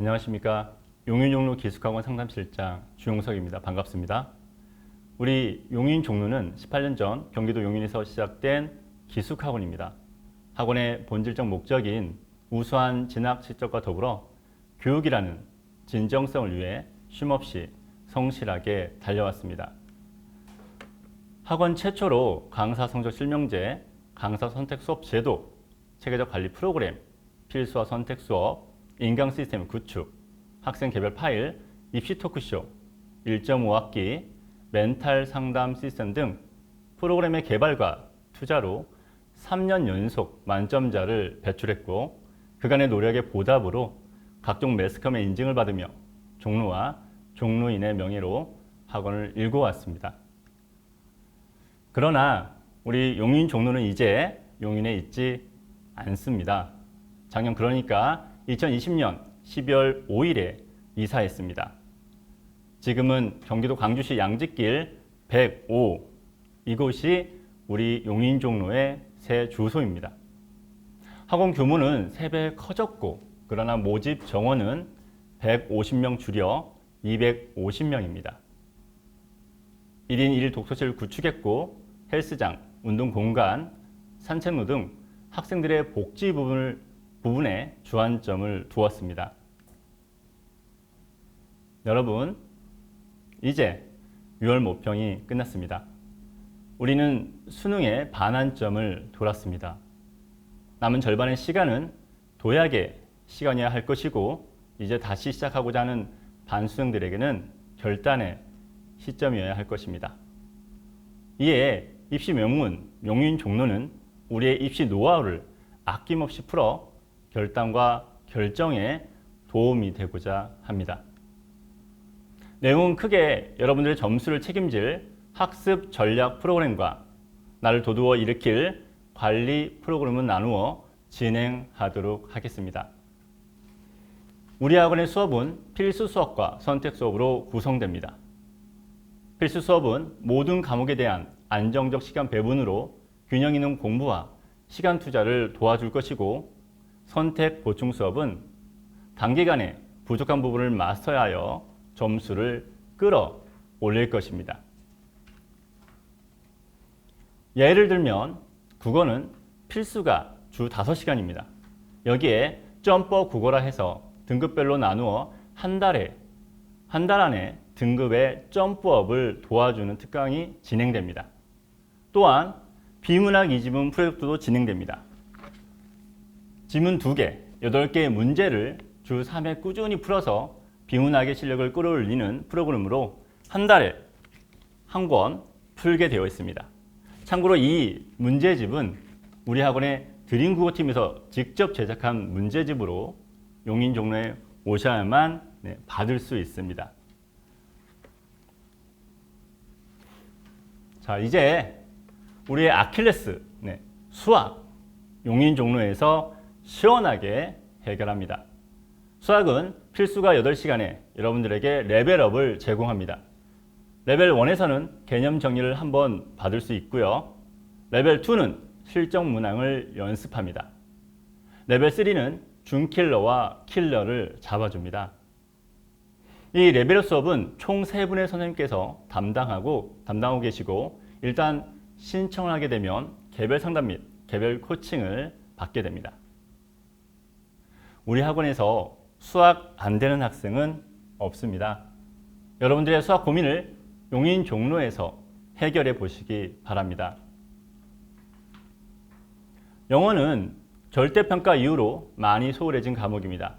안녕하십니까. 용인종로 기숙학원 상담실장 주용석입니다. 반갑습니다. 우리 용인종로는 18년 전 경기도 용인에서 시작된 기숙학원입니다. 학원의 본질적 목적인 우수한 진학 실적과 더불어 교육이라는 진정성을 위해 쉼없이 성실하게 달려왔습니다. 학원 최초로 강사 성적 실명제, 강사 선택 수업 제도, 체계적 관리 프로그램, 필수와 선택 수업, 인강 시스템 구축, 학생 개별 파일, 입시 토크쇼, 1.5학기, 멘탈 상담 시스템 등 프로그램의 개발과 투자로 3년 연속 만점자를 배출했고, 그간의 노력의 보답으로 각종 매스컴의 인증을 받으며 종로와 종로인의 명예로 학원을 일궈왔습니다. 그러나 우리 용인 종로는 이제 용인에 있지 않습니다. 작년 그러니까 2020년 12월 5일에 이사했습니다. 지금은 경기도 광주시 양지길 105 이곳이 우리 용인 종로의 새 주소입니다. 학원 규모는 3배 커졌고, 그러나 모집 정원은 150명 줄여 250명입니다. 1인 1일 독서실을 구축했고, 헬스장, 운동 공간, 산책로 등 학생들의 복지 부분에 주안점을 두었습니다. 여러분, 이제 6월 모평이 끝났습니다. 우리는 수능의 반환점을 돌았습니다. 남은 절반의 시간은 도약의 시간이어야 할 것이고, 이제 다시 시작하고자 하는 반수생들에게는 결단의 시점이어야 할 것입니다. 이에 입시 명문 용인 종로는 우리의 입시 노하우를 아낌없이 풀어 결단과 결정에 도움이 되고자 합니다. 내용은 크게 여러분들의 점수를 책임질 학습 전략 프로그램과 나를 도두어 일으킬 관리 프로그램을 나누어 진행하도록 하겠습니다. 우리 학원의 수업은 필수 수업과 선택 수업으로 구성됩니다. 필수 수업은 모든 과목에 대한 안정적 시간 배분으로 균형 있는 공부와 시간 투자를 도와줄 것이고, 선택 보충 수업은 단기간에 부족한 부분을 마스터하여 점수를 끌어올릴 것입니다. 예를 들면 국어는 필수가 주 5시간입니다. 여기에 점퍼 국어라 해서 등급별로 나누어 한 달 안에 등급의 점프업을 도와주는 특강이 진행됩니다. 또한 비문학 2지문 프로젝트도 진행됩니다. 지문 2개, 8개의 문제를 주 3회 꾸준히 풀어서 비문학의 실력을 끌어올리는 프로그램으로 한 달에 한 권 풀게 되어 있습니다. 참고로 이 문제집은 우리 학원의 드림국어팀에서 직접 제작한 문제집으로 용인 종로에 오셔야만 받을 수 있습니다. 자, 이제 우리의 아킬레스, 수학, 용인 종로에서 시원하게 해결합니다. 수학은 필수가 8시간에 여러분들에게 레벨업을 제공합니다. 레벨 1에서는 개념 정리를 한번 받을 수 있고요. 레벨 2는 실적 문항을 연습합니다. 레벨 3는 준킬러와 킬러를 잡아줍니다. 이 레벨업 수업은 총 3분의 선생님께서 담당하고 계시고, 일단 신청을 하게 되면 개별 상담 및 개별 코칭을 받게 됩니다. 우리 학원에서 수학 안 되는 학생은 없습니다. 여러분들의 수학 고민을 용인 종로에서 해결해 보시기 바랍니다. 영어는 절대평가 이후로 많이 소홀해진 과목입니다.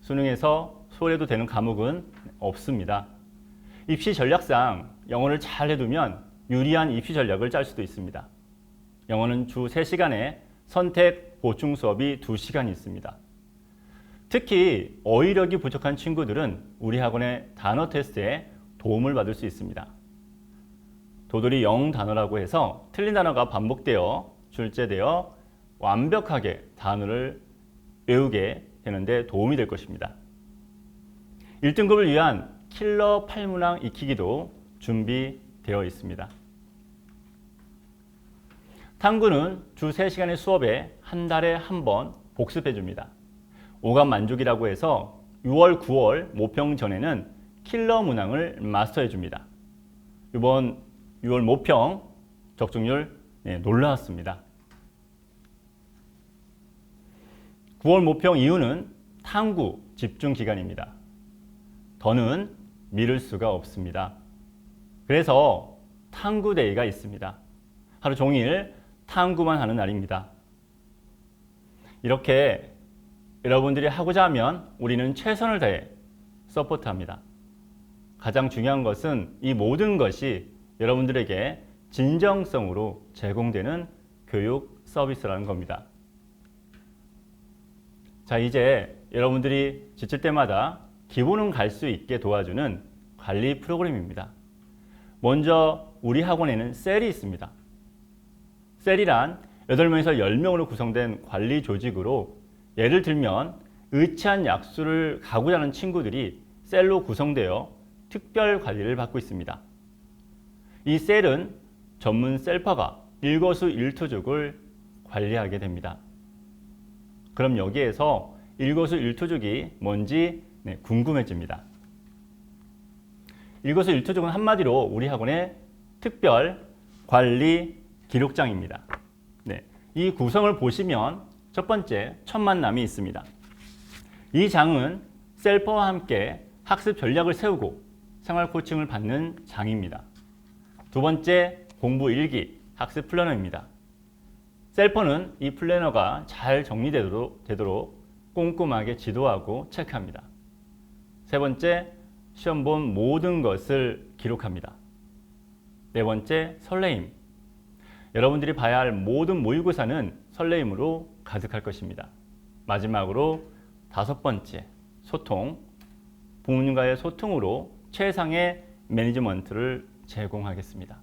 수능에서 소홀해도 되는 과목은 없습니다. 입시 전략상 영어를 잘 해두면 유리한 입시 전략을 짤 수도 있습니다. 영어는 주 3시간에 선택 보충 수업이 2시간이 있습니다. 특히 어휘력이 부족한 친구들은 우리 학원의 단어 테스트에 도움을 받을 수 있습니다. 도돌이 0단어라고 해서 틀린 단어가 반복되어 출제되어 완벽하게 단어를 외우게 되는데 도움이 될 것입니다. 1등급을 위한 킬러 8문항 익히기도 준비되어 있습니다. 탐구는 주 3시간의 수업에 한 달에 한 번 복습해 줍니다. 오감 만족이라고 해서 6월, 9월 모평 전에는 킬러 문항을 마스터해 줍니다. 이번 6월 모평 적중률 놀라웠습니다. 9월 모평 이후는 탐구 집중 기간입니다. 더는 미룰 수가 없습니다. 그래서 탐구데이가 있습니다. 하루 종일 탐구만 하는 날입니다. 이렇게 여러분들이 하고자 하면 우리는 최선을 다해 서포트합니다. 가장 중요한 것은 이 모든 것이 여러분들에게 진정성으로 제공되는 교육 서비스라는 겁니다. 자, 이제 여러분들이 지칠 때마다 기분은 갈 수 있게 도와주는 관리 프로그램입니다. 먼저 우리 학원에는 셀이 있습니다. 셀이란 8명에서 10명으로 구성된 관리 조직으로, 예를 들면 의치한 약수를 가고자 하는 친구들이 셀로 구성되어 특별 관리를 받고 있습니다. 이 셀은 전문 셀퍼가 일거수일투족을 관리하게 됩니다. 그럼 여기에서 일거수일투족이 뭔지 궁금해집니다. 일거수일투족은 한마디로 우리 학원의 특별 관리 기록장입니다. 이 구성을 보시면 첫 번째, 첫 만남이 있습니다. 이 장은 셀퍼와 함께 학습 전략을 세우고 생활 코칭을 받는 장입니다. 두 번째, 공부 일기, 학습 플래너입니다. 셀퍼는 이 플래너가 잘 정리되도록 꼼꼼하게 지도하고 체크합니다. 세 번째, 시험 본 모든 것을 기록합니다. 네 번째, 설레임. 여러분들이 봐야 할 모든 모의고사는 설레임으로 가득할 것입니다. 마지막으로 다섯 번째, 소통. 부모님과의 소통으로 최상의 매니지먼트를 제공하겠습니다.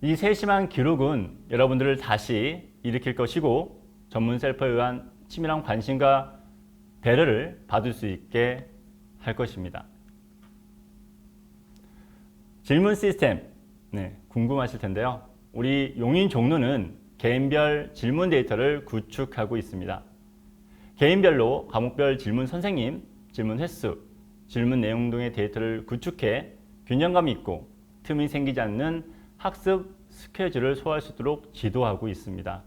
이 세심한 기록은 여러분들을 다시 일으킬 것이고 전문 셀퍼에 의한 치밀한 관심과 배려를 받을 수 있게 할 것입니다. 질문 시스템, 궁금하실 텐데요. 우리 용인 종로는 개인별 질문 데이터를 구축하고 있습니다. 개인별로 과목별 질문 선생님, 질문 횟수, 질문 내용 등의 데이터를 구축해 균형감 있고 틈이 생기지 않는 학습 스케줄을 소화할 수 있도록 지도하고 있습니다.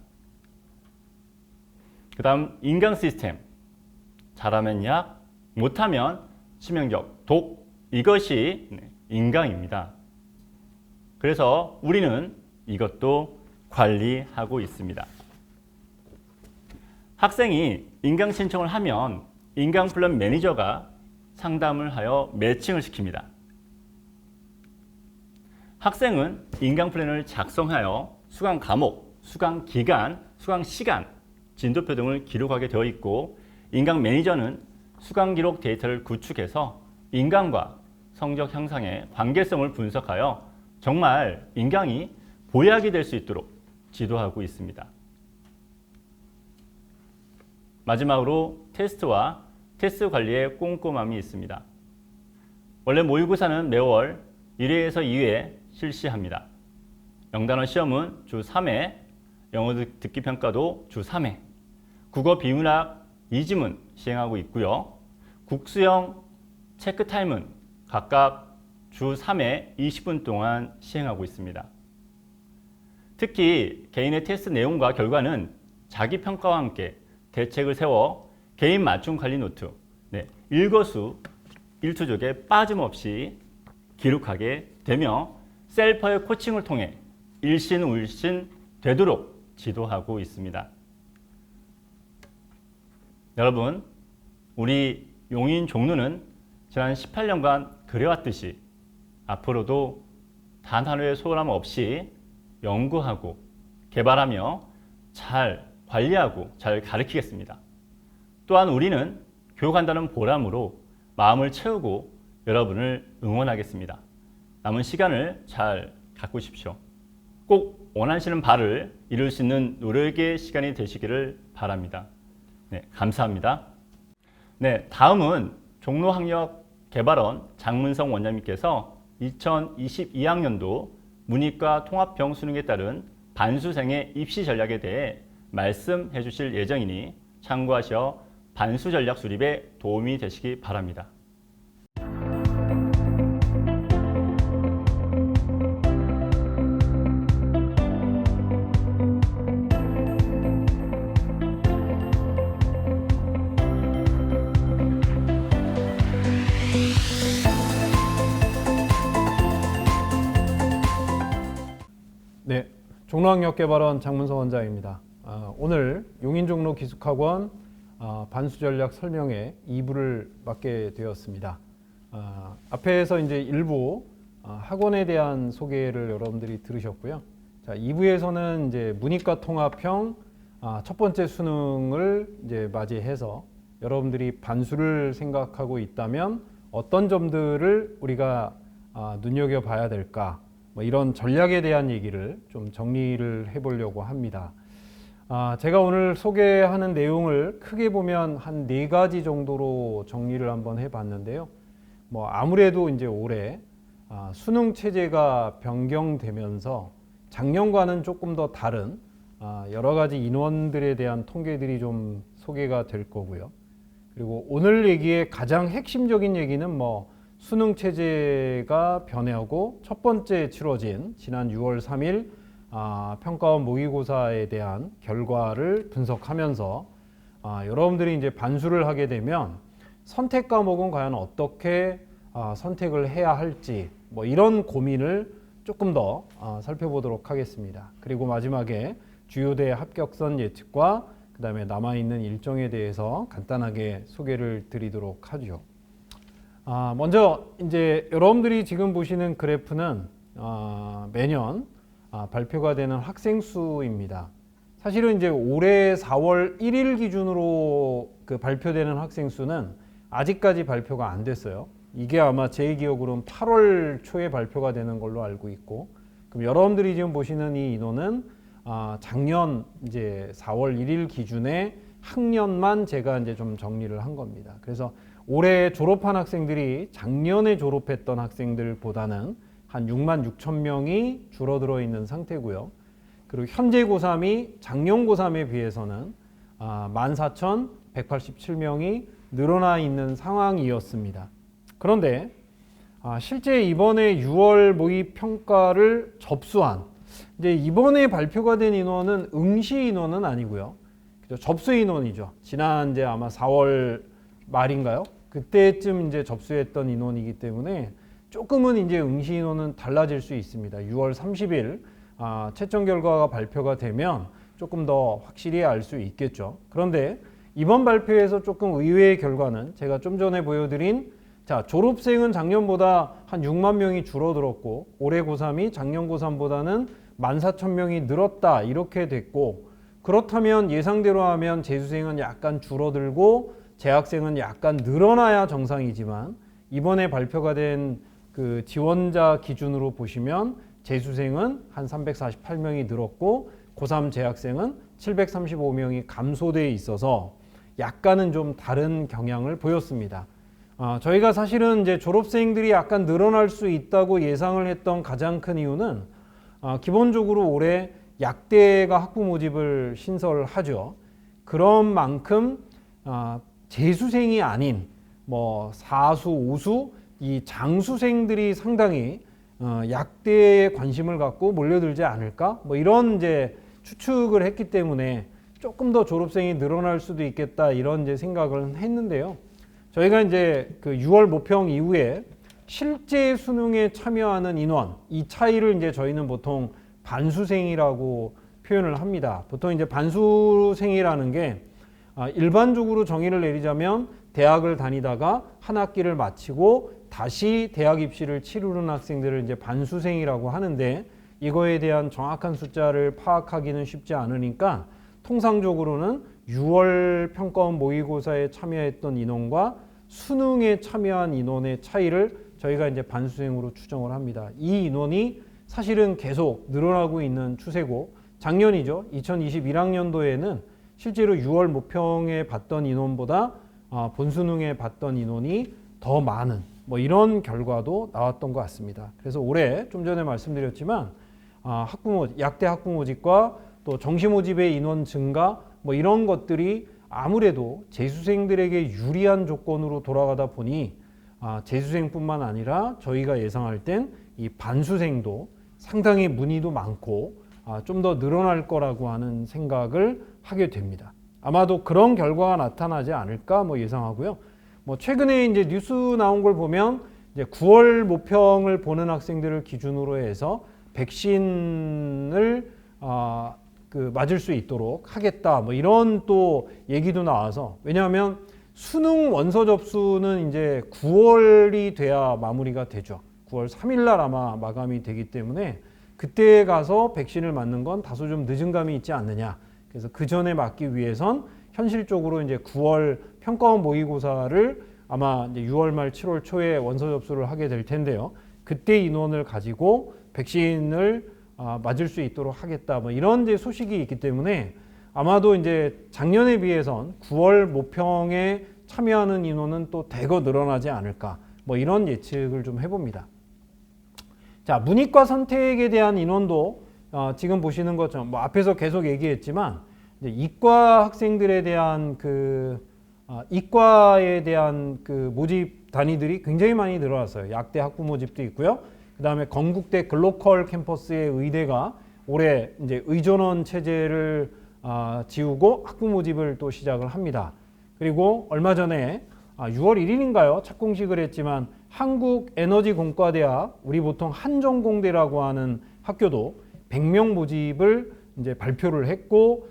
그 다음 인강 시스템. 잘하면 약, 못하면 치명적, 독. 이것이 인강입니다. 그래서 우리는 이것도 관리하고 있습니다. 학생이 인강 신청을 하면 인강 플랜 매니저가 상담을 하여 매칭을 시킵니다. 학생은 인강 플랜을 작성하여 수강 과목, 수강 기간, 수강 시간, 진도표 등을 기록하게 되어 있고, 인강 매니저는 수강 기록 데이터를 구축해서 인강과 성적 향상의 관계성을 분석하여 정말 인강이 보약이 될 수 있도록 지도하고 있습니다. 마지막으로 테스트와 테스트 관리에 꼼꼼함이 있습니다. 원래 모의고사는 매월 1회에서 2회 실시합니다. 영단어 시험은 주 3회, 영어 듣기 평가도 주 3회, 국어 비문학 2지문 시행하고 있고요. 국수형 체크타임은 각각 주 3회 20분 동안 시행하고 있습니다. 특히 개인의 테스트 내용과 결과는 자기평가와 함께 대책을 세워 개인 맞춤 관리 노트, 일거수 일투족에 빠짐없이 기록하게 되며 셀퍼의 코칭을 통해 일신울신 되도록 지도하고 있습니다. 여러분, 우리 용인 종로는 지난 18년간 그래왔듯이 앞으로도 단 하루의 소홀함 없이 연구하고 개발하며 잘 관리하고 잘 가르치겠습니다. 또한 우리는 교육한다는 보람으로 마음을 채우고 여러분을 응원하겠습니다. 남은 시간을 잘 가꾸십시오. 꼭 원하시는 바를 이룰 수 있는 노력의 시간이 되시기를 바랍니다. 감사합니다. 다음은 종로학력개발원 장문성 원장님께서 2022학년도 문이과 통합형 수능에 따른 반수생의 입시 전략에 대해 말씀해 주실 예정이니 참고하셔 반수 전략 수립에 도움이 되시기 바랍니다. 네, 종로학력개발원 장문서 원장입니다. 오늘 용인종로기숙학원 반수전략 설명회 2부를 맡게 되었습니다. 앞에서 이제 일부 학원에 대한 소개를 여러분들이 들으셨고요. 자, 2부에서는 이제 문이과 통합형 첫 번째 수능을 이제 맞이해서 여러분들이 반수를 생각하고 있다면 어떤 점들을 우리가 눈여겨봐야 될까? 뭐 이런 전략에 대한 얘기를 좀 정리를 해보려고 합니다. 제가 오늘 소개하는 내용을 크게 보면 한 4가지 정도로 정리를 한번 해봤는데요. 뭐 아무래도 이제 올해 수능 체제가 변경되면서 작년과는 조금 더 다른 여러 가지 인원들에 대한 통계들이 좀 소개가 될 거고요. 그리고 오늘 얘기의 가장 핵심적인 얘기는 뭐 수능 체제가 변하고 첫 번째 치러진 지난 6월 3일 평가원 모의고사에 대한 결과를 분석하면서 여러분들이 이제 반수를 하게 되면 선택 과목은 과연 어떻게 선택을 해야 할지 뭐 이런 고민을 조금 더 살펴보도록 하겠습니다. 그리고 마지막에 주요대 합격선 예측과 그 다음에 남아있는 일정에 대해서 간단하게 소개를 드리도록 하죠. 먼저 이제 여러분들이 지금 보시는 그래프는 매년 발표가 되는 학생 수입니다. 사실은 이제 올해 4월 1일 기준으로 그 발표되는 학생 수는 아직까지 발표가 안 됐어요. 이게 아마 제 기억으로는 8월 초에 발표가 되는 걸로 알고 있고, 그럼 여러분들이 지금 보시는 이 인원은 작년 이제 4월 1일 기준의 학년만 제가 이제 좀 정리를 한 겁니다. 그래서 올해 졸업한 학생들이 작년에 졸업했던 학생들보다는 한 6만 6천 명이 줄어들어 있는 상태고요. 그리고 현재 고3이 작년 고3에 비해서는 14,187명이 늘어나 있는 상황이었습니다. 그런데 실제 이번에 6월 모의 평가를 접수한 이제 이번에 발표가 된 인원은 응시 인원은 아니고요. 접수 인원이죠. 지난 이제 아마 4월 말인가요? 그때쯤 이제 접수했던 인원이기 때문에 조금은 이제 응시 인원은 달라질 수 있습니다. 6월 30일 채점 결과가 발표가 되면 조금 더 확실히 알 수 있겠죠. 그런데 이번 발표에서 조금 의외의 결과는 제가 좀 전에 보여드린 졸업생은 작년보다 한 6만 명이 줄어들었고 올해 고3이 작년 고3보다는 14,000명이 늘었다 이렇게 됐고, 그렇다면 예상대로 하면 재수생은 약간 줄어들고 재학생은 약간 늘어나야 정상이지만 이번에 발표가 된 그 지원자 기준으로 보시면 재수생은 한 348명이 늘었고 고3 재학생은 735명이 감소돼 있어서 약간은 좀 다른 경향을 보였습니다. 저희가 사실은 이제 졸업생들이 약간 늘어날 수 있다고 예상을 했던 가장 큰 이유는 기본적으로 올해 약대가 학부 모집을 신설하죠. 그런 만큼 재수생이 아닌 뭐 사수, 오수 이 장수생들이 상당히 약대에 관심을 갖고 몰려들지 않을까? 뭐 이런 이제 추측을 했기 때문에 조금 더 졸업생이 늘어날 수도 있겠다 이런 이제 생각을 했는데요. 저희가 이제 그 6월 모평 이후에 실제 수능에 참여하는 인원 이 차이를 이제 저희는 보통 반수생이라고 표현을 합니다. 보통 이제 반수생이라는 게 일반적으로 정의를 내리자면 대학을 다니다가 한 학기를 마치고 다시 대학 입시를 치르는 학생들을 이제 반수생이라고 하는데, 이거에 대한 정확한 숫자를 파악하기는 쉽지 않으니까 통상적으로는 6월 평가원 모의고사에 참여했던 인원과 수능에 참여한 인원의 차이를 저희가 이제 반수생으로 추정을 합니다. 이 인원이 사실은 계속 늘어나고 있는 추세고, 작년이죠. 2021학년도에는 실제로 6월 모평에 봤던 인원보다 본수능에 봤던 인원이 더 많은 뭐 이런 결과도 나왔던 것 같습니다. 그래서 올해 좀 전에 말씀드렸지만 약대 학부 모집과 또 정시 모집의 인원 증가 뭐 이런 것들이 아무래도 재수생들에게 유리한 조건으로 돌아가다 보니 재수생뿐만 아니라 저희가 예상할 땐 이 반수생도 상당히 문의도 많고 좀 더 늘어날 거라고 하는 생각을 하게 됩니다. 아마도 그런 결과가 나타나지 않을까 예상하고요. 최근에 이제 뉴스 나온 걸 보면 이제 9월 모평을 보는 학생들을 기준으로 해서 백신을 맞을 수 있도록 하겠다. 이런 또 얘기도 나와서, 왜냐하면 수능 원서 접수는 이제 9월이 돼야 마무리가 되죠. 9월 3일 날 아마 마감이 되기 때문에 그때 가서 백신을 맞는 건 다소 좀 늦은 감이 있지 않느냐. 그래서 그 전에 맞기 위해선 현실적으로 이제 9월 평가원 모의고사를 아마 이제 6월 말 7월 초에 원서 접수를 하게 될 텐데요. 그때 인원을 가지고 백신을 맞을 수 있도록 하겠다. 이런 이제 소식이 있기 때문에 아마도 이제 작년에 비해선 9월 모평에 참여하는 인원은 또 대거 늘어나지 않을까. 이런 예측을 좀 해봅니다. 자, 문이과 선택에 대한 인원도 지금 보시는 것처럼 앞에서 계속 얘기했지만 이제 이과 학생들에 대한 이과에 대한 모집 단위들이 굉장히 많이 늘어났어요. 약대 학부 모집도 있고요. 그 다음에 건국대 글로컬 캠퍼스의 의대가 올해 이제 의전원 체제를 지우고 학부 모집을 또 시작을 합니다. 그리고 얼마 전에 6월 1일인가요? 착공식을 했지만 한국에너지공과대학, 우리 보통 한전공대라고 하는 학교도 100명 모집을 이제 발표를 했고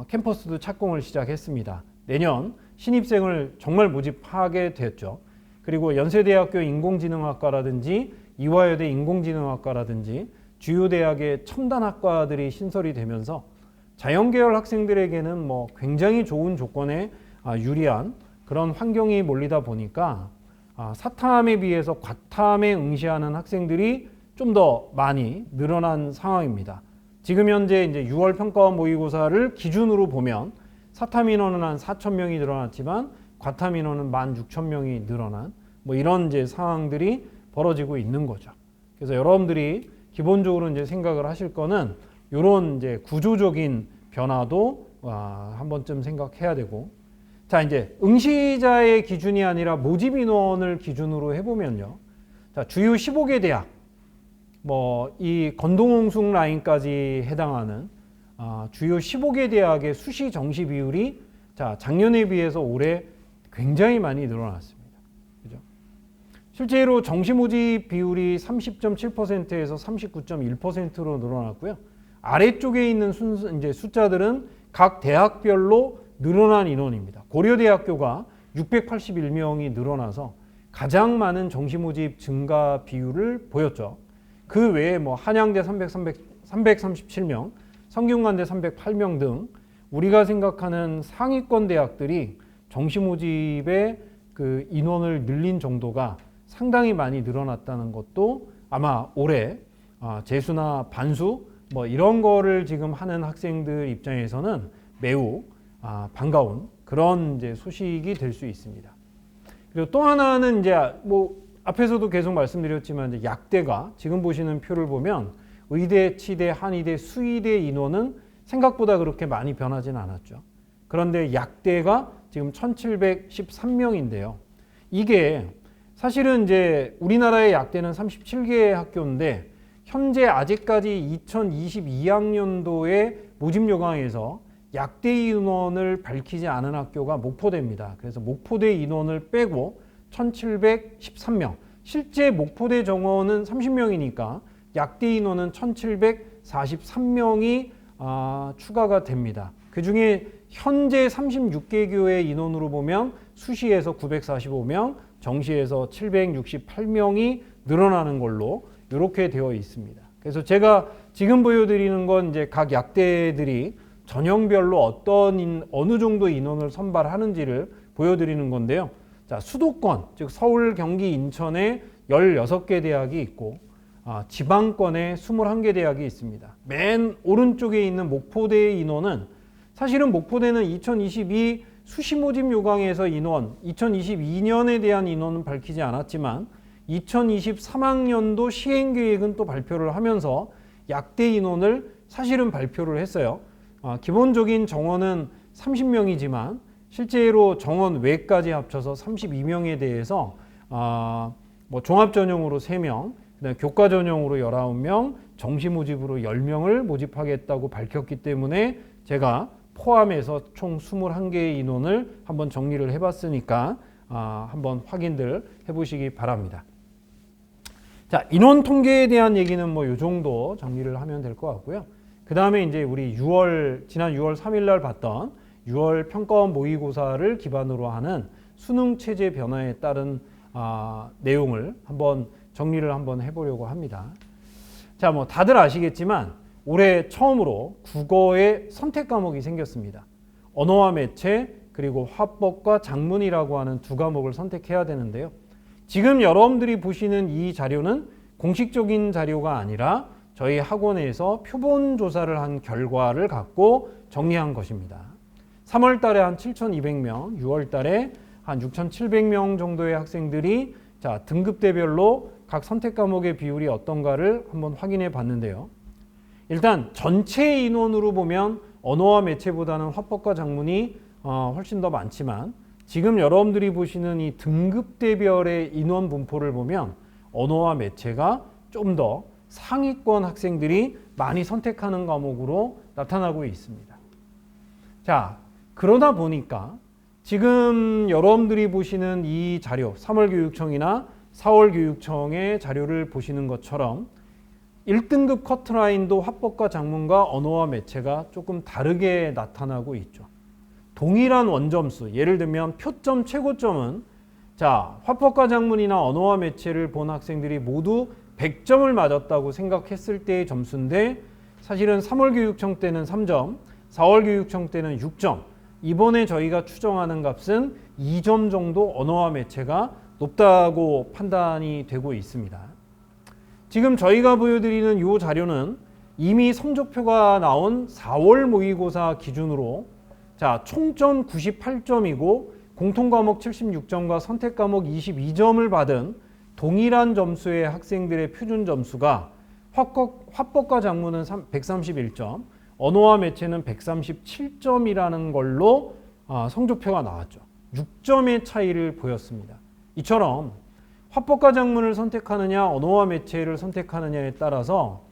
캠퍼스도 착공을 시작했습니다. 내년 신입생을 정말 모집하게 됐죠. 그리고 연세대학교 인공지능학과라든지 이화여대 인공지능학과라든지 주요 대학의 첨단학과들이 신설이 되면서 자연계열 학생들에게는 굉장히 좋은 조건에 유리한 그런 환경이 몰리다 보니까 사탐에 비해서 과탐에 응시하는 학생들이 좀 더 많이 늘어난 상황입니다. 지금 현재 이제 6월 평가원 모의고사를 기준으로 보면 사탐 인원은 한 4,000명이 늘어났지만 과탐 인원은 16,000명이 늘어난 이런 이제 상황들이 벌어지고 있는 거죠. 그래서 여러분들이 기본적으로 이제 생각을 하실 거는 이런 이제 구조적인 변화도 한 번쯤 생각해야 되고, 자, 이제 응시자의 기준이 아니라 모집 인원을 기준으로 해보면요. 자, 주요 15개 대학, 이 건동홍숙 라인까지 해당하는 주요 15개 대학의 수시 정시 비율이 작년에 비해서 올해 굉장히 많이 늘어났습니다. 그죠? 실제로 정시 모집 비율이 30.7%에서 39.1%로 늘어났고요. 아래쪽에 있는 이제 숫자들은 각 대학별로 늘어난 인원입니다. 고려대학교가 681명이 늘어나서 가장 많은 정시 모집 증가 비율을 보였죠. 그 외에 한양대 337명, 성균관대 308명 등 우리가 생각하는 상위권 대학들이 정시 모집의 인원을 늘린 정도가 상당히 많이 늘어났다는 것도 아마 올해 재수나 반수 이런 거를 지금 하는 학생들 입장에서는 매우 반가운 그런 이제 소식이 될 수 있습니다. 그리고 또 하나는 이제 앞에서도 계속 말씀드렸지만 이제 약대가 지금 보시는 표를 보면 의대, 치대, 한의대, 수의대 인원은 생각보다 그렇게 많이 변하지는 않았죠. 그런데 약대가 지금 1,713명인데요. 이게 사실은 이제 우리나라의 약대는 37개의 학교인데 현재 아직까지 2022학년도에 모집 요강에서 약대 인원을 밝히지 않은 학교가 목포대입니다. 그래서 목포대 인원을 빼고 1,713명. 실제 목포대 정원은 30명이니까 약대 인원은 1,743명이 추가가 됩니다. 그 중에 현재 36개 교의 인원으로 보면 수시에서 945명, 정시에서 768명이 늘어나는 걸로 이렇게 되어 있습니다. 그래서 제가 지금 보여드리는 건 이제 각 약대들이 전형별로 어느 정도 인원을 선발하는지를 보여드리는 건데요. 자, 수도권, 즉 서울, 경기, 인천에 16개 대학이 있고 지방권에 21개 대학이 있습니다. 맨 오른쪽에 있는 목포대의 인원은 사실은 목포대는 2022 수시 모집 요강에서 인원, 2022년에 대한 인원은 밝히지 않았지만 2023학년도 시행계획은 또 발표를 하면서 약대 인원을 사실은 발표를 했어요. 기본적인 정원은 30명이지만 실제로 정원 외까지 합쳐서 32명에 대해서 뭐 종합 전형으로 3명, 그다음에 교과 전형으로 19명, 정시 모집으로 10명을 모집하겠다고 밝혔기 때문에 제가 포함해서 총 21개의 인원을 한번 정리를 해봤으니까 한번 확인들 해보시기 바랍니다. 자, 인원 통계에 대한 얘기는 뭐 요 정도 정리를 하면 될 것 같고요. 그 다음에 이제 우리 지난 6월 3일 날 봤던 6월 평가원 모의고사를 기반으로 하는 수능 체제 변화에 따른 내용을 한번 정리를 한번 해보려고 합니다. 자, 뭐 다들 아시겠지만 올해 처음으로 국어의 선택 과목이 생겼습니다. 언어와 매체 그리고 화법과 작문이라고 하는 두 과목을 선택해야 되는데요. 지금 여러분들이 보시는 이 자료는 공식적인 자료가 아니라 저희 학원에서 표본 조사를 한 결과를 갖고 정리한 것입니다. 3월 달에 한 7,200명, 6월 달에 한 6,700명 정도의 학생들이 자, 등급대별로 각 선택 과목의 비율이 어떤가를 한번 확인해 봤는데요. 일단 전체 인원으로 보면 언어와 매체보다는 화법과 작문이 훨씬 더 많지만 지금 여러분들이 보시는 이 등급대별의 인원 분포를 보면 언어와 매체가 좀 더 상위권 학생들이 많이 선택하는 과목으로 나타나고 있습니다. 자, 그러다 보니까 지금 여러분들이 보시는 이 자료, 3월 교육청이나 4월 교육청의 자료를 보시는 것처럼 1등급 커트라인도 화법과 작문과 언어와 매체가 조금 다르게 나타나고 있죠. 동일한 원점수, 예를 들면 표점 최고점은 자, 화법과 작문이나 언어와 매체를 본 학생들이 모두 100점을 맞았다고 생각했을 때의 점수인데 사실은 3월 교육청 때는 3점, 4월 교육청 때는 6점, 이번에 저희가 추정하는 값은 2점 정도 언어와 매체가 높다고 판단이 되고 있습니다. 지금 저희가 보여드리는 이 자료는 이미 성적표가 나온 4월 모의고사 기준으로 자, 총점 98점이고 공통과목 76점과 선택과목 22점을 받은 동일한 점수의 학생들의 표준 점수가 화법과 작문은 131점, 언어와 매체는 137점이라는 걸로 성적표가 나왔죠. 6점의 차이를 보였습니다. 이처럼 화법과 작문을 선택하느냐 언어와 매체를 선택하느냐에 따라서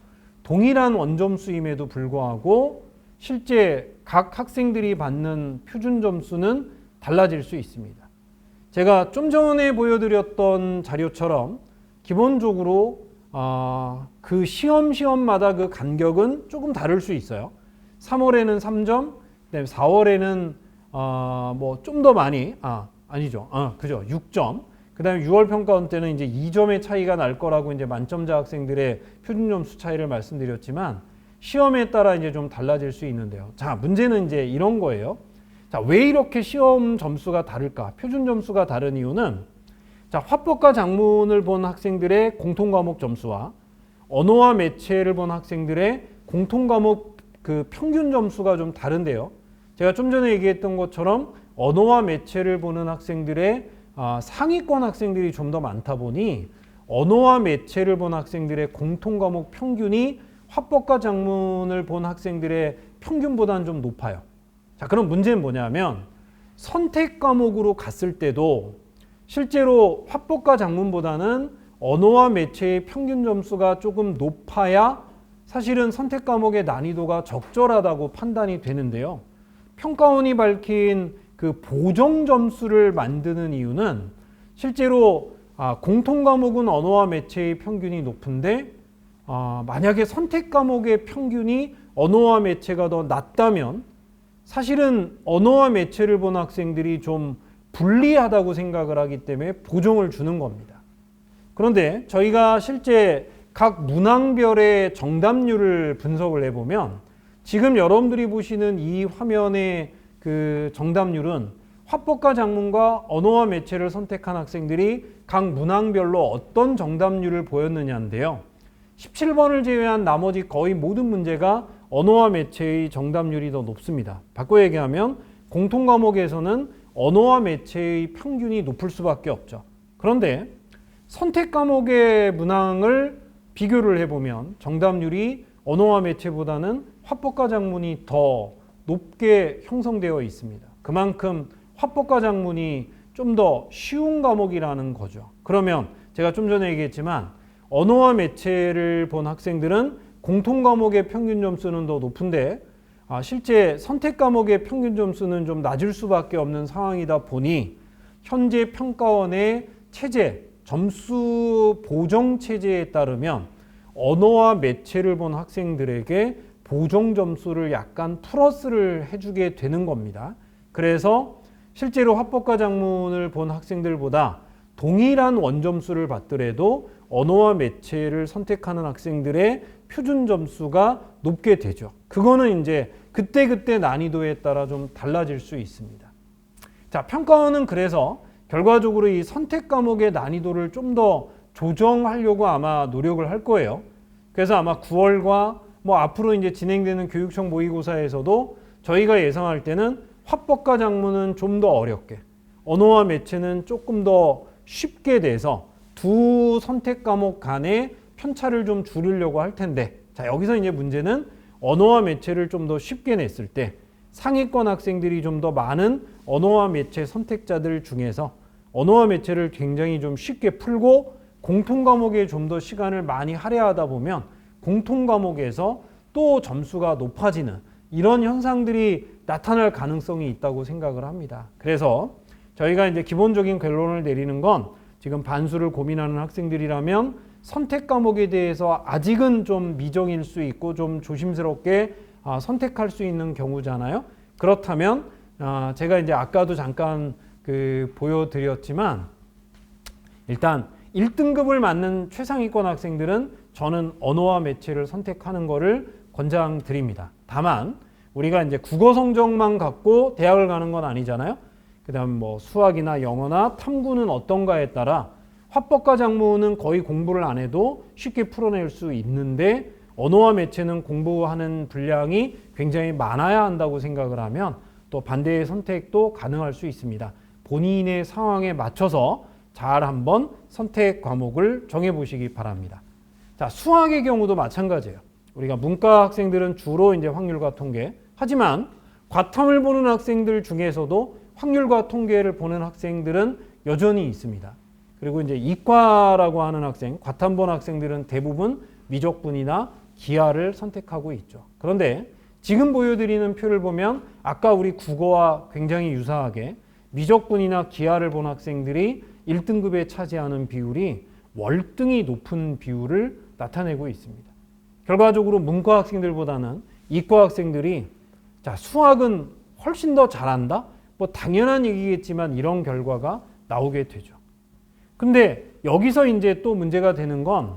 동일한 원점수임에도 불구하고 실제 각 학생들이 받는 표준 점수는 달라질 수 있습니다. 제가 좀 전에 보여드렸던 자료처럼 기본적으로 그 시험마다 그 간격은 조금 다를 수 있어요. 3월에는 3점, 그다음에 4월에는 뭐 좀 더 많이 아니죠. 그죠. 6점. 그다음에 6월 평가원 때는 이제 2점의 차이가 날 거라고 이제 만점자 학생들의 표준 점수 차이를 말씀드렸지만 시험에 따라 이제 좀 달라질 수 있는데요. 자, 문제는 이제 이런 거예요. 자, 왜 이렇게 시험 점수가 다를까? 표준 점수가 다른 이유는 자, 화법과 작문을 본 학생들의 공통 과목 점수와 언어와 매체를 본 학생들의 공통 과목 그 평균 점수가 좀 다른데요. 제가 좀 전에 얘기했던 것처럼 언어와 매체를 보는 학생들의 상위권 학생들이 좀 더 많다 보니 언어와 매체를 본 학생들의 공통 과목 평균이 화법과 작문을 본 학생들의 평균보다는 좀 높아요. 자, 그럼 문제는 뭐냐면 선택 과목으로 갔을 때도 실제로 화법과 작문보다는 언어와 매체의 평균 점수가 조금 높아야 사실은 선택 과목의 난이도가 적절하다고 판단이 되는데요. 평가원이 밝힌 그 보정 점수를 만드는 이유는 실제로 공통 과목은 언어와 매체의 평균이 높은데 만약에 선택 과목의 평균이 언어와 매체가 더 낮다면 사실은 언어와 매체를 본 학생들이 좀 불리하다고 생각을 하기 때문에 보정을 주는 겁니다. 그런데 저희가 실제 각 문항별의 정답률을 분석을 해보면 지금 여러분들이 보시는 이 화면의 그 정답률은 화법과 작문과 언어와 매체를 선택한 학생들이 각 문항별로 어떤 정답률을 보였느냐인데요. 17번을 제외한 나머지 거의 모든 문제가 언어와 매체의 정답률이 더 높습니다. 바꿔 얘기하면 공통 과목에서는 언어와 매체의 평균이 높을 수밖에 없죠. 그런데 선택 과목의 문항을 비교를 해보면 정답률이 언어와 매체보다는 화법과 작문이 더 높게 형성되어 있습니다. 그만큼 화법과 작문이 좀 더 쉬운 과목이라는 거죠. 그러면 제가 좀 전에 얘기했지만 언어와 매체를 본 학생들은 공통 과목의 평균 점수는 더 높은데 실제 선택 과목의 평균 점수는 좀 낮을 수밖에 없는 상황이다 보니 현재 평가원의 체제, 점수 보정 체제에 따르면 언어와 매체를 본 학생들에게 보정 점수를 약간 플러스를 해주게 되는 겁니다. 그래서 실제로 화법과 작문을 본 학생들보다 동일한 원점수를 받더라도 언어와 매체를 선택하는 학생들의 표준 점수가 높게 되죠. 그거는 이제 그때그때 난이도에 따라 좀 달라질 수 있습니다. 자, 평가원은 그래서 결과적으로 이 선택 과목의 난이도를 좀 더 조정하려고 아마 노력을 할 거예요. 그래서 아마 9월과 뭐 앞으로 이제 진행되는 교육청 모의고사에서도 저희가 예상할 때는 화법과 작문은 좀 더 어렵게, 언어와 매체는 조금 더 쉽게 돼서 두 선택 과목 간의 편차를 좀 줄이려고 할 텐데, 자, 여기서 이제 문제는 언어와 매체를 좀 더 쉽게 냈을 때 상위권 학생들이 좀 더 많은 언어와 매체 선택자들 중에서 언어와 매체를 굉장히 좀 쉽게 풀고 공통 과목에 좀 더 시간을 많이 할애하다 보면 공통 과목에서 또 점수가 높아지는 이런 현상들이 나타날 가능성이 있다고 생각을 합니다. 그래서 저희가 이제 기본적인 결론을 내리는 건 지금 반수를 고민하는 학생들이라면 선택 과목에 대해서 아직은 좀 미정일 수 있고 좀 조심스럽게 선택할 수 있는 경우잖아요. 그렇다면 제가 이제 아까도 잠깐 보여드렸지만 일단 1등급을 맞는 최상위권 학생들은 저는 언어와 매체를 선택하는 것을 권장드립니다. 다만 우리가 이제 국어 성적만 갖고 대학을 가는 건 아니잖아요. 그다음 뭐 수학이나 영어나 탐구는 어떤가에 따라 화법과 작문은 거의 공부를 안 해도 쉽게 풀어낼 수 있는데 언어와 매체는 공부하는 분량이 굉장히 많아야 한다고 생각을 하면 또 반대의 선택도 가능할 수 있습니다. 본인의 상황에 맞춰서 잘 한번 선택 과목을 정해보시기 바랍니다. 자, 수학의 경우도 마찬가지예요. 우리가 문과 학생들은 주로 이제 확률과 통계, 하지만 과탐을 보는 학생들 중에서도 확률과 통계를 보는 학생들은 여전히 있습니다. 그리고 이제 이과라고 하는 학생, 과탐 본 학생들은 대부분 미적분이나 기하를 선택하고 있죠. 그런데 지금 보여드리는 표를 보면 아까 우리 국어와 굉장히 유사하게 미적분이나 기하를 본 학생들이 1등급에 차지하는 비율이 월등히 높은 비율을 나타내고 있습니다. 결과적으로 문과 학생들보다는 이과 학생들이 자, 수학은 훨씬 더 잘한다? 뭐 당연한 얘기겠지만 이런 결과가 나오게 되죠. 근데 여기서 이제 또 문제가 되는 건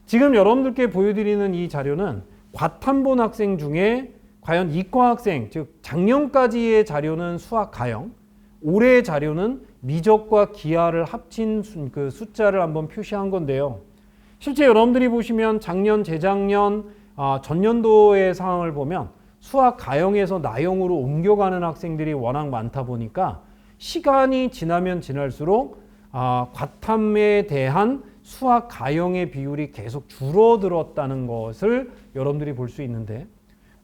지금 여러분들께 보여드리는 이 자료는 과탐 본 학생 중에 과연 이과 학생, 즉 작년까지의 자료는 수학 가형, 올해의 자료는 미적과 기하를 합친 그 숫자를 한번 표시한 건데요. 실제 여러분들이 보시면 작년, 재작년, 전년도의 상황을 보면 수학 가형에서 나형으로 옮겨가는 학생들이 워낙 많다 보니까 시간이 지나면 지날수록 과탐에 대한 수학 가형의 비율이 계속 줄어들었다는 것을 여러분들이 볼 수 있는데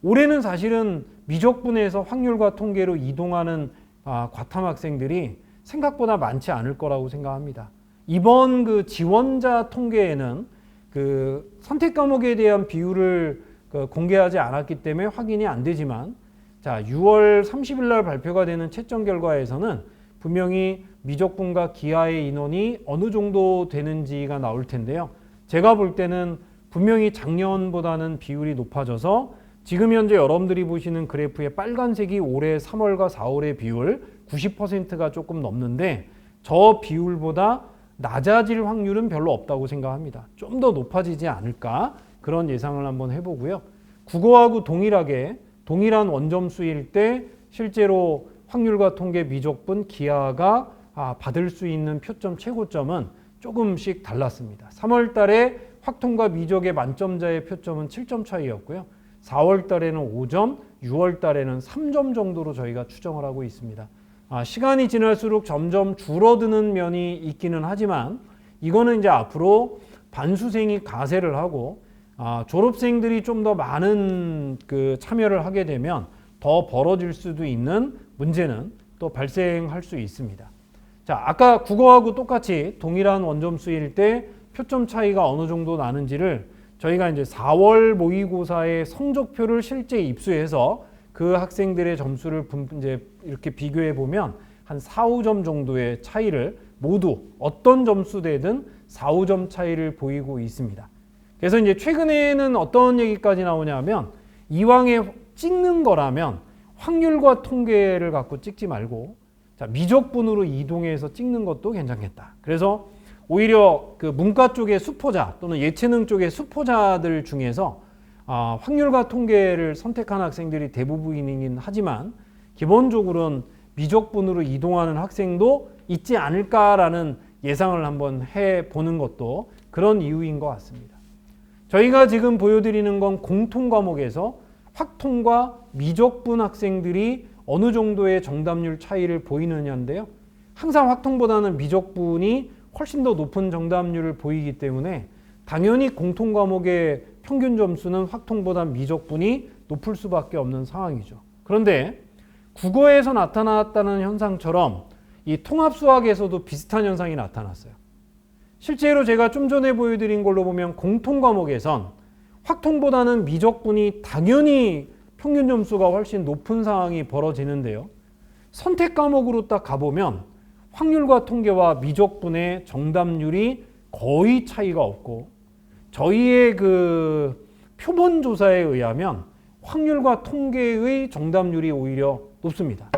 올해는 사실은 미적분에서 확률과 통계로 이동하는 과탐 학생들이 생각보다 많지 않을 거라고 생각합니다. 이번 그 지원자 통계에는 그 선택 과목에 대한 비율을 공개하지 않았기 때문에 확인이 안 되지만 자, 6월 30일 날 발표가 되는 채점 결과에서는 분명히 미적분과 기하의 인원이 어느 정도 되는지가 나올 텐데요. 제가 볼 때는 분명히 작년보다는 비율이 높아져서 지금 현재 여러분들이 보시는 그래프의 빨간색이 올해 3월과 4월의 비율 90%가 조금 넘는데 저 비율보다 낮아질 확률은 별로 없다고 생각합니다. 좀 더 높아지지 않을까 그런 예상을 한번 해보고요. 국어하고 동일하게 동일한 원점수일 때 실제로 확률과 통계, 미적분, 기하가 받을 수 있는 표점 최고점은 조금씩 달랐습니다. 3월 달에 확통과 미적의 만점자의 표점은 7점 차이였고요. 4월 달에는 5점, 6월 달에는 3점 정도로 저희가 추정을 하고 있습니다. 시간이 지날수록 점점 줄어드는 면이 있기는 하지만 이거는 이제 앞으로 반수생이 가세를 하고 졸업생들이 좀 더 많은 그 참여를 하게 되면 더 벌어질 수도 있는 문제는 또 발생할 수 있습니다. 자, 아까 국어하고 똑같이 동일한 원점수일 때 표점 차이가 어느 정도 나는지를 저희가 이제 4월 모의고사의 성적표를 실제 입수해서 그 학생들의 점수를 이제 이렇게 비교해 보면 한 4, 5점 정도의 차이를 모두 어떤 점수대든 4, 5점 차이를 보이고 있습니다. 그래서 이제 최근에는 어떤 얘기까지 나오냐면 이왕에 찍는 거라면 확률과 통계를 갖고 찍지 말고 자, 미적분으로 이동해서 찍는 것도 괜찮겠다. 그래서 오히려 그 문과 쪽의 수포자 또는 예체능 쪽의 수포자들 중에서 확률과 통계를 선택한 학생들이 대부분이긴 하지만 기본적으로는 미적분으로 이동하는 학생도 있지 않을까라는 예상을 한번 해보는 것도 그런 이유인 것 같습니다. 저희가 지금 보여드리는 건 공통 과목에서 확통과 미적분 학생들이 어느 정도의 정답률 차이를 보이느냐인데요. 항상 확통보다는 미적분이 훨씬 더 높은 정답률을 보이기 때문에 당연히 공통 과목의 평균 점수는 확통보다 미적분이 높을 수밖에 없는 상황이죠. 그런데 국어에서 나타났다는 현상처럼 이 통합수학에서도 비슷한 현상이 나타났어요. 실제로 제가 좀 전에 보여드린 걸로 보면 공통 과목에선 확통보다는 미적분이 당연히 평균 점수가 훨씬 높은 상황이 벌어지는데요. 선택 과목으로 딱 가보면 확률과 통계와 미적분의 정답률이 거의 차이가 없고 저희의 그 표본 조사에 의하면 확률과 통계의 정답률이 오히려 높습니다.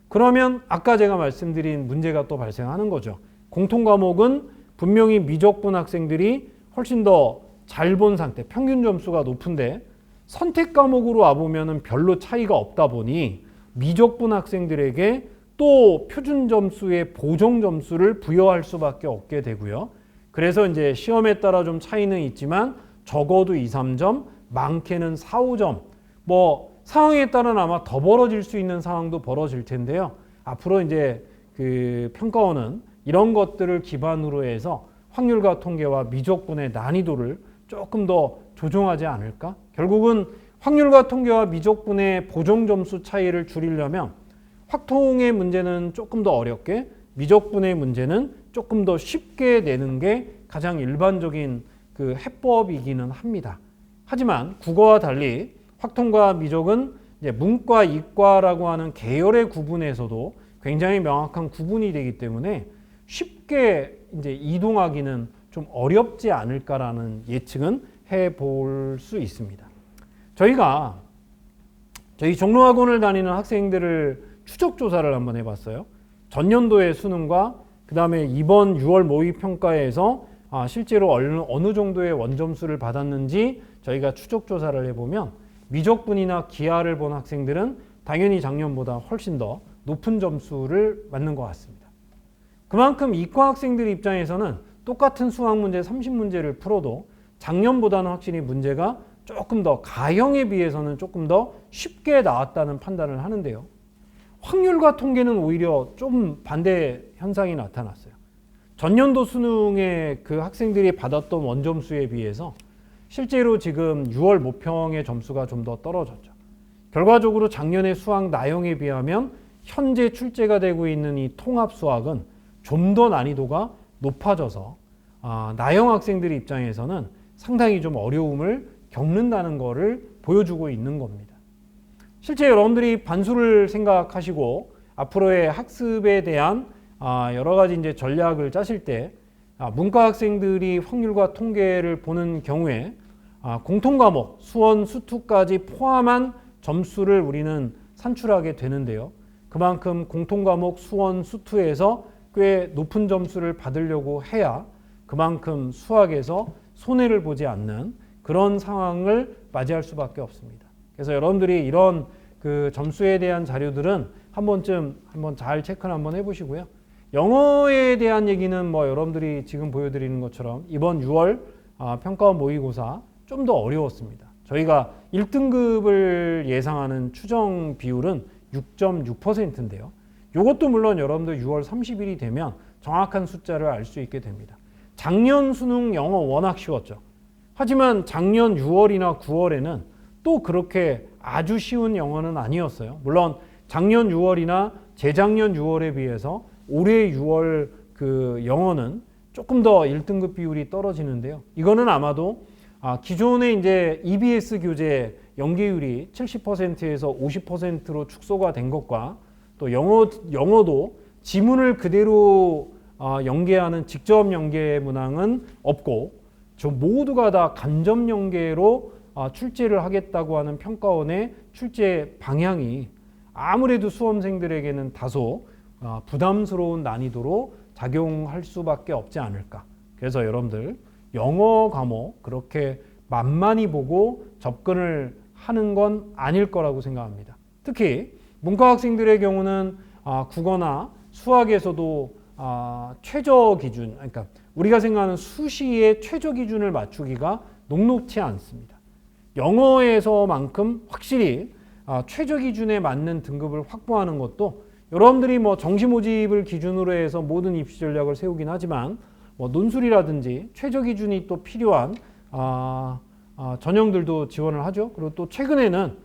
그러면 아까 제가 말씀드린 문제가 또 발생하는 거죠. 공통 과목은 분명히 미적분 학생들이 훨씬 더 잘 본 상태, 평균 점수가 높은데 선택 과목으로 와보면 별로 차이가 없다 보니 미적분 학생들에게 또 표준 점수의 보정 점수를 부여할 수밖에 없게 되고요. 그래서 이제 시험에 따라 좀 차이는 있지만 적어도 2, 3점, 많게는 4, 5점 뭐 상황에 따라는 아마 더 벌어질 수 있는 상황도 벌어질 텐데요. 앞으로 이제 그 평가원은 이런 것들을 기반으로 해서 확률과 통계와 미적분의 난이도를 조금 더 조정하지 않을까? 결국은 확률과 통계와 미적분의 보정 점수 차이를 줄이려면 확통의 문제는 조금 더 어렵게, 미적분의 문제는 조금 더 쉽게 내는 게 가장 일반적인 그 해법이기는 합니다. 하지만 국어와 달리 확통과 미적은 이제 문과, 이과라고 하는 계열의 구분에서도 굉장히 명확한 구분이 되기 때문에 쉽게 이제 이동하기는 좀 어렵지 않을까라는 예측은 해볼 수 있습니다. 저희 종로학원을 다니는 학생들을 추적 조사를 한번 해봤어요. 전년도의 수능과 그 다음에 이번 6월 모의평가에서 실제로 어느 정도의 원점수를 받았는지 저희가 추적 조사를 해보면 미적분이나 기하를 본 학생들은 당연히 작년보다 훨씬 더 높은 점수를 맞는 것 같습니다. 그만큼 이과 학생들 입장에서는 똑같은 수학 문제 30문제를 풀어도 작년보다는 확실히 문제가 조금 더 가형에 비해서는 조금 더 쉽게 나왔다는 판단을 하는데요. 확률과 통계는 오히려 좀 반대 현상이 나타났어요. 전년도 수능에 그 학생들이 받았던 원점수에 비해서 실제로 지금 6월 모평의 점수가 좀 더 떨어졌죠. 결과적으로 작년의 수학 나형에 비하면 현재 출제가 되고 있는 이 통합 수학은 좀 더 난이도가 높아져서 나형 학생들 입장에서는 상당히 좀 어려움을 겪는다는 것을 보여주고 있는 겁니다. 실제 여러분들이 반수를 생각하시고 앞으로의 학습에 대한 여러 가지 이제 전략을 짜실 때 문과 학생들이 확률과 통계를 보는 경우에 공통 과목 수원, 수투까지 포함한 점수를 우리는 산출하게 되는데요. 그만큼 공통 과목 수원, 수투에서 꽤 높은 점수를 받으려고 해야 그만큼 수학에서 손해를 보지 않는 그런 상황을 맞이할 수밖에 없습니다. 그래서 여러분들이 이런 그 점수에 대한 자료들은 한번 잘 체크를 한번 해보시고요. 영어에 대한 얘기는 뭐 여러분들이 지금 보여드리는 것처럼 이번 6월 평가원 모의고사 좀 더 어려웠습니다. 저희가 1등급을 예상하는 추정 비율은 6.6%인데요. 이것도 물론 여러분들 6월 30일이 되면 정확한 숫자를 알 수 있게 됩니다. 작년 수능 영어 워낙 쉬웠죠. 하지만 작년 6월이나 9월에는 또 그렇게 아주 쉬운 영어는 아니었어요. 물론 작년 6월이나 재작년 6월에 비해서 올해 6월 그 영어는 조금 더 1등급 비율이 떨어지는데요. 이거는 아마도 기존의 이제 EBS 교재 연계율이 70%에서 50%로 축소가 된 것과 또 영어도 지문을 그대로 연계하는 직접 연계 문항은 없고 저 모두가 다 간접 연계로 출제를 하겠다고 하는 평가원의 출제 방향이 아무래도 수험생들에게는 다소 부담스러운 난이도로 작용할 수밖에 없지 않을까. 그래서 여러분들 영어 과목 그렇게 만만히 보고 접근을 하는 건 아닐 거라고 생각합니다. 특히 문과 학생들의 경우는 국어나 수학에서도 최저 기준, 그러니까 우리가 생각하는 수시의 최저 기준을 맞추기가 녹록치 않습니다. 영어에서만큼 확실히 최저 기준에 맞는 등급을 확보하는 것도 여러분들이 뭐 정시 모집을 기준으로 해서 모든 입시 전략을 세우긴 하지만 뭐 논술이라든지 최저 기준이 또 필요한 전형들도 지원을 하죠. 그리고 또 최근에는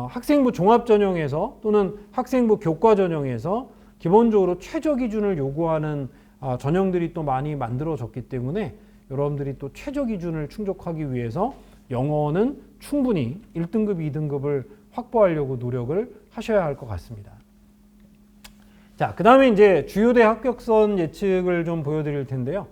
학생부 종합 전형에서 또는 학생부 교과 전형에서 기본적으로 최저 기준을 요구하는 전형들이 또 많이 만들어졌기 때문에 여러분들이 또 최저 기준을 충족하기 위해서 영어는 충분히 1등급, 2등급을 확보하려고 노력을 하셔야 할 것 같습니다. 자, 그 다음에 이제 주요대 합격선 예측을 좀 보여드릴 텐데요.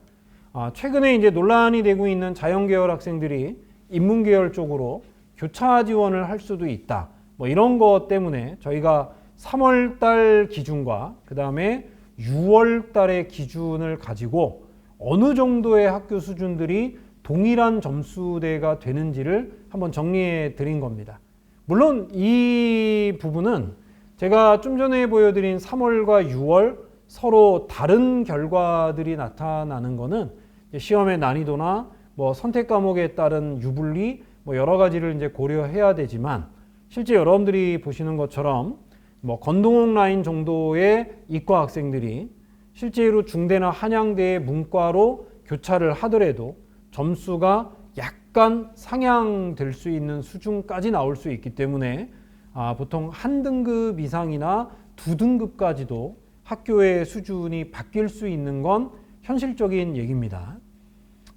최근에 이제 논란이 되고 있는 자연계열 학생들이 인문계열 쪽으로 교차 지원을 할 수도 있다. 뭐 이런 것 때문에 저희가 3월 달 기준과 그 다음에 6월 달의 기준을 가지고 어느 정도의 학교 수준들이 동일한 점수대가 되는지를 한번 정리해 드린 겁니다. 물론 이 부분은 제가 좀 전에 보여드린 3월과 6월 서로 다른 결과들이 나타나는 거는 시험의 난이도나 뭐 선택 과목에 따른 유불리 뭐 여러 가지를 이제 고려해야 되지만 실제 여러분들이 보시는 것처럼 뭐 건동옥 라인 정도의 이과 학생들이 실제로 중대나 한양대의 문과로 교차를 하더라도 점수가 약간 상향될 수 있는 수준까지 나올 수 있기 때문에 보통 한 등급 이상이나 두 등급까지도 학교의 수준이 바뀔 수 있는 건 현실적인 얘기입니다.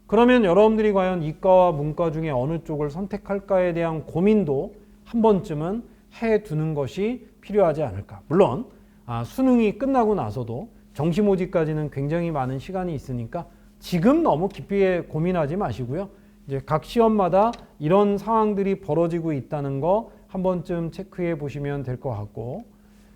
그러면 여러분들이 과연 이과와 문과 중에 어느 쪽을 선택할까에 대한 고민도 한 번쯤은 해두는 것이 필요하지 않을까. 물론 수능이 끝나고 나서도 정시 모집까지는 굉장히 많은 시간이 있으니까 지금 너무 깊이 고민하지 마시고요. 이제 각 시험마다 이런 상황들이 벌어지고 있다는 거 한 번쯤 체크해 보시면 될 것 같고,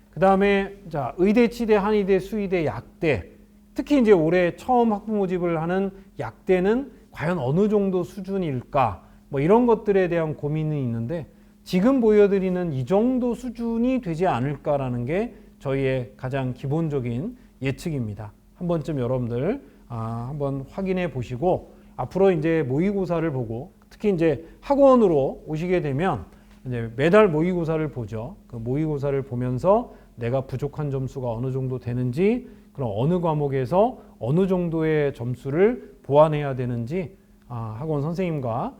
그 다음에 자 의대, 치대, 한의대, 수의대, 약대, 특히 이제 올해 처음 학부 모집을 하는 약대는 과연 어느 정도 수준일까? 뭐 이런 것들에 대한 고민이 있는데 지금 보여드리는 이 정도 수준이 되지 않을까라는 게 저희의 가장 기본적인 예측입니다. 한 번쯤 여러분들 한번 확인해 보시고 앞으로 이제 모의고사를 보고 특히 이제 학원으로 오시게 되면 이제 매달 모의고사를 보죠. 그 모의고사를 보면서 내가 부족한 점수가 어느 정도 되는지, 그럼 어느 과목에서 어느 정도의 점수를 보완해야 되는지 학원 선생님과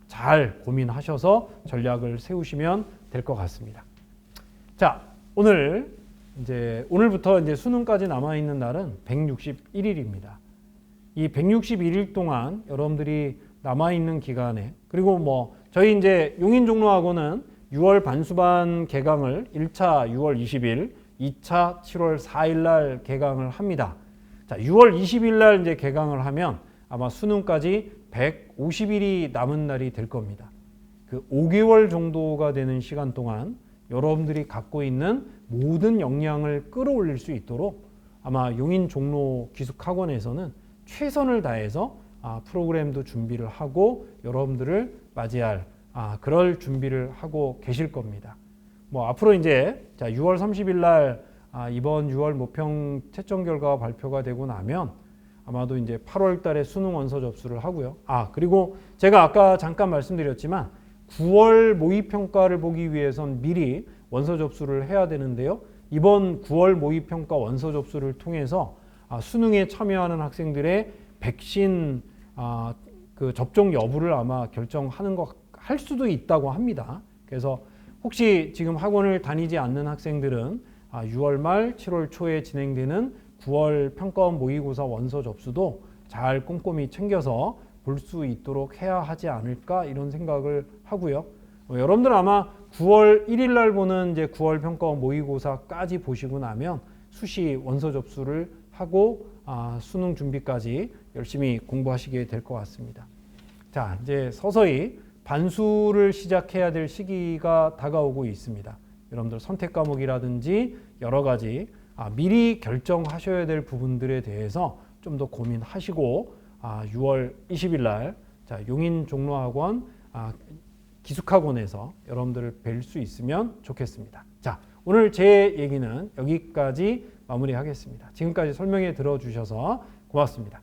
잘 고민하셔서 전략을 세우시면 될 것 같습니다. 자, 오늘부터 이제 수능까지 남아 있는 날은 161일입니다. 이 161일 동안 여러분들이 남아 있는 기간에, 그리고 뭐 저희 이제 용인종로학원은 6월 반수반 개강을 1차 6월 20일, 2차 7월 4일 날 개강을 합니다. 자, 6월 20일 날 이제 개강을 하면 아마 수능까지 150일이 남은 날이 될 겁니다. 그 5개월 정도가 되는 시간 동안 여러분들이 갖고 있는 모든 역량을 끌어올릴 수 있도록 아마 용인종로 기숙학원에서는 최선을 다해서 프로그램도 준비를 하고 여러분들을 맞이할 그럴 준비를 하고 계실 겁니다. 뭐 앞으로 이제 6월 30일 날 이번 6월 모평 채점 결과가 발표가 되고 나면 아마도 이제 8월 달에 수능 원서 접수를 하고요. 그리고 제가 아까 잠깐 말씀드렸지만 9월 모의평가를 보기 위해선 미리 원서 접수를 해야 되는데요. 이번 9월 모의평가 원서 접수를 통해서 수능에 참여하는 학생들의 백신 그 접종 여부를 아마 결정하는 할 수도 있다고 합니다. 그래서 혹시 지금 학원을 다니지 않는 학생들은 6월 말 7월 초에 진행되는 9월 평가원 모의고사 원서 접수도 잘 꼼꼼히 챙겨서 볼 수 있도록 해야 하지 않을까 이런 생각을 하고요. 여러분들 아마 9월 1일 날 보는 이제 9월 평가원 모의고사까지 보시고 나면 수시 원서 접수를 하고 수능 준비까지 열심히 공부하시게 될 것 같습니다. 자, 이제 서서히 반수를 시작해야 될 시기가 다가오고 있습니다. 여러분들 선택 과목이라든지 여러 가지 미리 결정하셔야 될 부분들에 대해서 좀 더 고민하시고 6월 20일 날 용인 종로학원 기숙학원에서 여러분들을 뵐 수 있으면 좋겠습니다. 자, 오늘 제 얘기는 여기까지 마무리하겠습니다. 지금까지 설명해 들어주셔서 고맙습니다.